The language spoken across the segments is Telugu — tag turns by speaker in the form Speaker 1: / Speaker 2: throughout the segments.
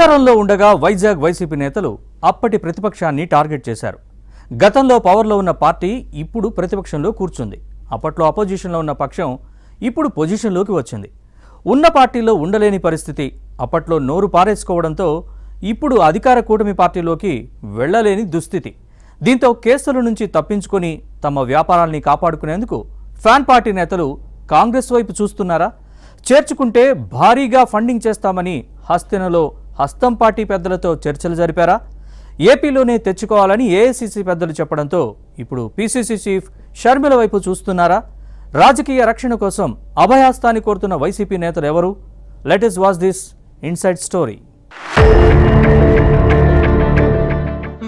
Speaker 1: అధికారంలో ఉండగా వైజాగ్ వైసీపీ నేతలు అప్పటి ప్రతిపక్షాన్ని టార్గెట్ చేశారు. గతంలో పవర్లో ఉన్న పార్టీ ఇప్పుడు ప్రతిపక్షంలో కూర్చుంది. అప్పట్లో అపోజిషన్లో ఉన్న పక్షం ఇప్పుడు పొజిషన్లోకి వచ్చింది. ఉన్న పార్టీలో ఉండలేని పరిస్థితి. అప్పట్లో నోరు పారేసుకోవడంతో ఇప్పుడు అధికార కూటమి పార్టీలోకి వెళ్లలేని దుస్థితి. దీంతో కేసుల నుంచి తప్పించుకొని తమ వ్యాపారాల్ని కాపాడుకునేందుకు ఫ్యాన్ పార్టీ నేతలు కాంగ్రెస్ వైపు చూస్తున్నారా? చేర్చుకుంటే భారీగా ఫండింగ్ చేస్తామని హస్తినలో హస్తం పార్టీ పెద్దలతో చర్చలు జరిపారా? ఏపీలోనే తెచ్చుకోవాలని ఏఐసీసీ పెద్దలు చెప్పడంతో ఇప్పుడు పీసీసీ చీఫ్ షర్మిల వైపు చూస్తున్నారా? రాజకీయ రక్షణ కోసం అభయహస్తాన్ని కోరుతున్న వైసీపీ నేతలు ఎవరు? Let us watch this inside story.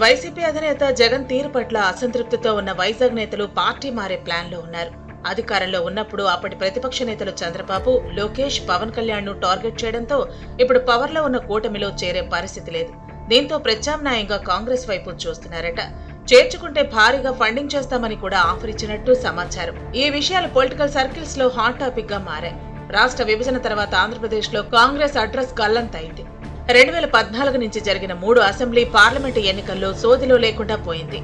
Speaker 2: YCP అధినేత జగన్ తీరు పట్ల అసంతృప్తితో ఉన్న వైజాగ్ నేతలు పార్టీ మారే ప్లాన్ లో ఉన్నారు. అధికారంలో ఉన్నప్పుడు అప్పటి ప్రతిపక్ష నేతలు చంద్రబాబు, లోకేష్, పవన్ కళ్యాణ్ ను టార్గెట్ చేయడంతో ఇప్పుడు పవర్ లో ఉన్న కూటమిలో చేరే పరిస్థితి లేదు. దీంతో ప్రత్యామ్నాయంగా కాంగ్రెస్ వైపు చూస్తున్నారట. చేర్చుకుంటే భారీగా ఫండింగ్ చేస్తామని కూడా ఆఫర్ ఇచ్చినట్టు సమాచారం. ఈ విషయాలు పొలిటికల్ సర్కిల్స్ లో హాట్ టాపిక్ గా మారాయి. రాష్ట్ర విభజన తర్వాత ఆంధ్రప్రదేశ్ లో కాంగ్రెస్ అడ్రస్ గల్లంతైంది. 2014 నుంచి జరిగిన 3 అసెంబ్లీ, పార్లమెంటు ఎన్నికల్లో సోదిలో లేకుండా పోయింది.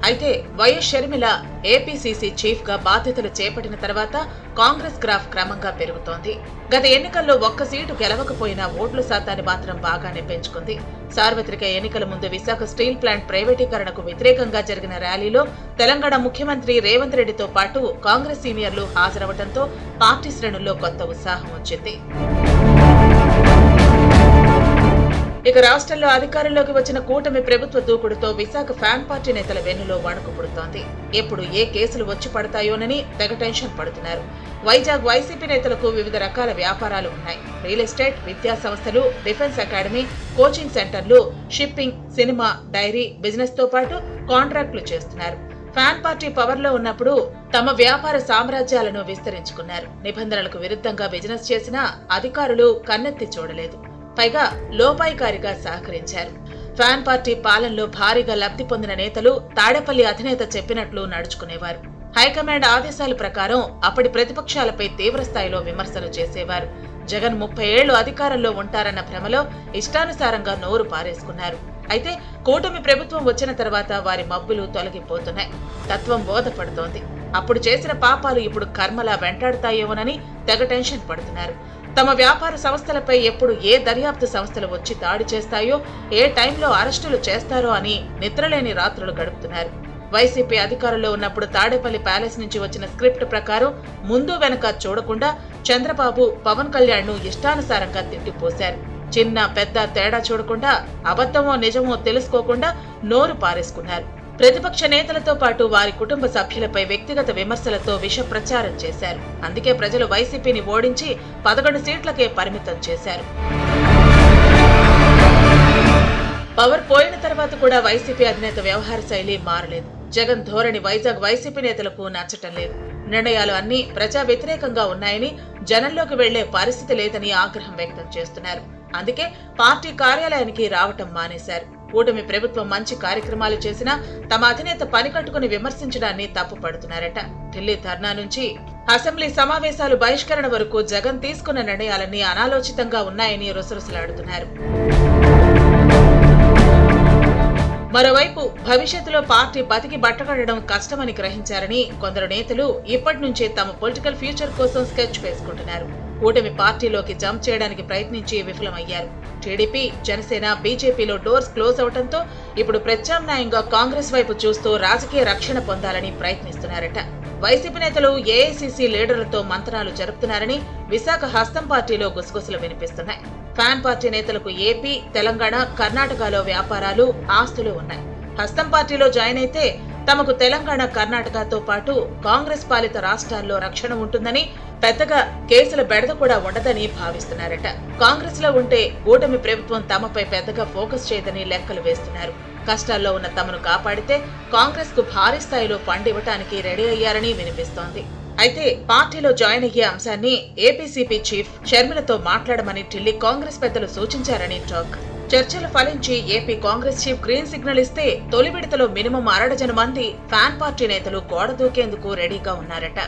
Speaker 2: అయితే వైఎస్ షర్మిల ఏపీసీసీ చీఫ్ గా బాధ్యతలు చేపట్టిన తర్వాత కాంగ్రెస్ గ్రాఫ్ క్రమంగా పెరుగుతోంది. గత ఎన్నికల్లో ఒక్క సీటు గెలవకపోయినా ఓట్ల శాతాన్ని మాత్రం బాగానే పెంచుకుంది. సార్వత్రిక ఎన్నికల ముందు విశాఖ స్టీల్ ప్లాంట్ ప్రైవేటీకరణకు వ్యతిరేకంగా జరిగిన ర్యాలీలో తెలంగాణ ముఖ్యమంత్రి రేవంత్ రెడ్డితో పాటు కాంగ్రెస్ సీనియర్లు హాజరవడంతో పార్టీ శ్రేణుల్లో కొత్త ఉత్సాహం వచ్చింది. ఇక రాష్ట్రంలో అధికారంలోకి వచ్చిన కూటమి ప్రభుత్వ దూకుడుతో విశాఖ ఫ్యాన్ పార్టీ నేతల వెన్నులో వణుకు పుడుతోంది. ఎప్పుడు ఏ కేసులు వచ్చి పడతాయోనని తెగ టెన్షన్ పడుతున్నారు. వైజాగ్ వైసీపీ నేతలకు వివిధ రకాల వ్యాపారాలు ఉన్నాయి. రియల్ ఎస్టేట్, విద్యా సంస్థలు, డిఫెన్స్ అకాడమీ, కోచింగ్ సెంటర్లు, షిప్పింగ్, సినిమా, డైరీ బిజినెస్ తో పాటు కాంట్రాక్టులు చేస్తున్నారు. ఫ్యాన్ పార్టీ పవర్ లో ఉన్నప్పుడు తమ వ్యాపార సామ్రాజ్యాలను విస్తరించుకున్నారు. నిబంధనలకు విరుద్ధంగా బిజినెస్ చేసినా అధికారులు కన్నెత్తి చూడలేదు. పైగా లోపాయికారిగా సహకరించారు. ఫ్యాన్ పార్టీ పాలనలో భారీగా లబ్ధి పొందిన నేతలు తాడేపల్లి అధినేత చెప్పినట్లు నడుచుకునేవారు. హైకమాండ్ ఆదేశాల ప్రకారం అప్పటి ప్రతిపక్షాలపై తీవ్ర స్థాయిలో విమర్శలు చేసేవారు. జగన్ 30 ఏళ్లు అధికారంలో ఉంటారన్న భ్రమలో ఇష్టానుసారంగా నోరు పారేసుకున్నారు. అయితే కూటమి ప్రభుత్వం వచ్చిన తర్వాత వారి మబ్బులు తొలగిపోతున్నాయి. తత్వం బోధపడుతోంది. అప్పుడు చేసిన పాపాలు ఇప్పుడు కర్మలా వెంటాడుతాయేమోనని తెగ టెన్షన్ పడుతున్నారు. తమ వ్యాపార సంస్థలపై ఎప్పుడు ఏ దర్యాప్తు సంస్థలు వచ్చి దాడి చేస్తాయో, ఏ టైంలో అరెస్టులు చేస్తారో అని నిద్రలేని రాత్రులు గడుపుతున్నారు. వైసీపీ అధికారంలో ఉన్నప్పుడు తాడేపల్లి ప్యాలెస్ నుంచి వచ్చిన స్క్రిప్ట్ ప్రకారం ముందు వెనక చూడకుండా చంద్రబాబు, పవన్ కళ్యాణ్ ను ఇష్టానుసారంగా తిట్టిపోశారు. చిన్న పెద్ద తేడా చూడకుండా, అబద్ధమో నిజమో తెలుసుకోకుండా నోరు పారేసుకున్నారు. ప్రతిపక్ష నేతలతో పాటు వారి కుటుంబ సభ్యులపై వ్యక్తిగత విమర్శలతో విష ప్రచారం చేశారు. అందుకే ప్రజలు వైసీపీని ఓడించి 11 సీట్లకే పరిమితం చేశారు. పవర్ పోయిన తర్వాత కూడా వైసీపీ అధినేత వ్యవహార శైలి మారలేదు. జగన్ ధోరణి వైజాగ్ వైసీపీ నేతలకు నచ్చటం లేదు. నిర్ణయాలు అన్ని ప్రజా వ్యతిరేకంగా ఉన్నాయని, జనంలోకి వెళ్లే పరిస్థితి లేదని ఆగ్రహం వ్యక్తం చేస్తున్నారు. అందుకే పార్టీ కార్యాలయానికి రావటం మానేశారు. కూటమి ప్రభుత్వం మంచి కార్యక్రమాలు చేసినా తమ అధినేత పని కట్టుకుని విమర్శించడాన్ని తప్పుపడుతున్నారట. ఢిల్లీ ధర్నా నుంచి అసెంబ్లీ సమావేశాలు బహిష్కరణ వరకు జగన్ తీసుకున్న నిర్ణయాలన్నీ అనాలోచితంగా ఉన్నాయని రుసరుసలాడుతున్నారు. మరోవైపు భవిష్యత్తులో పార్టీ బతికి బట్టకట్టడం కష్టమని గ్రహించారని కొందరు నేతలు ఇప్పటి నుంచే తమ పొలిటికల్ ఫ్యూచర్ కోసం స్కెచ్ వేసుకుంటున్నారు. కూటమి పార్టీలోకి జంప్ చేయడానికి ప్రయత్నించి విఫలమయ్యారు. టీడీపీ, జనసేన, బీజేపీలో డోర్స్ క్లోజ్ అవడంతో ఇప్పుడు ప్రత్యామ్నాయంగా కాంగ్రెస్ వైపు చూస్తూ రాజకీయ రక్షణ పొందాలని ప్రయత్నిస్తున్నారట. వైసీపీ నేతలు ఏఐసీసీ లీడర్లతో మంతనాలు జరుపుతున్నారని విశాఖ హస్తం పార్టీలో గుసగుసలు వినిపిస్తున్నాయి. ఫ్యాన్ పార్టీ నేతలకు ఏపీ, తెలంగాణ, కర్ణాటకలో వ్యాపారాలు, ఆస్తులు ఉన్నాయి. హస్తం పార్టీలో జాయిన్ అయితే తమకు తెలంగాణ, కర్ణాటకతో పాటు కాంగ్రెస్ పాలిత రాష్ట్రాల్లో రక్షణ ఉంటుందని, పెద్దగా కేసుల బెడద కూడా ఉండదని భావిస్తున్నారట. కాంగ్రెస్ లో ఉంటే కూటమి ప్రభుత్వం తమపై పెద్దగా ఫోకస్ చేయదని లెక్కలు వేస్తున్నారు. కష్టాల్లో ఉన్న తమను కాపాడితే కాంగ్రెస్ కు భారీ స్థాయిలో ఫండ్ ఇవ్వటానికి రెడీ అయ్యారని వినిపిస్తోంది. అయితే పార్టీలో జాయిన్ అయ్యే అంశాన్ని ఏపీసీపీ చీఫ్ షర్మిలతో మాట్లాడమని ఢిల్లీ కాంగ్రెస్ పెద్దలు సూచించారని టాక్. చర్చలు ఫలించి AP Congress chief green signal ఇస్తే తొలి విడతలో మినిమం 60 మంది ఫ్యాన్ పార్టీ నేతలు గోడ దూకేందుకు రెడీగా ఉన్నారట.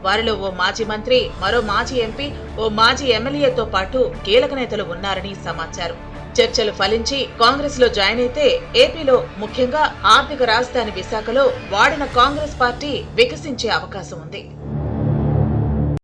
Speaker 2: వారిలో ఓ మాజీ మంత్రి, మరో మాజీ ఎంపీ, ఓ మాజీ ఎమ్మెల్యేతో పాటు కీలక నేతలు ఉన్నారని సమాచారం. చర్చలు ఫలించి కాంగ్రెస్ లో జాయిన్ అయితే ఏపీలో ముఖ్యంగా ఆర్థిక రాజధాని విశాఖలో వాడిన కాంగ్రెస్ పార్టీ వికసించే అవకాశం ఉంది.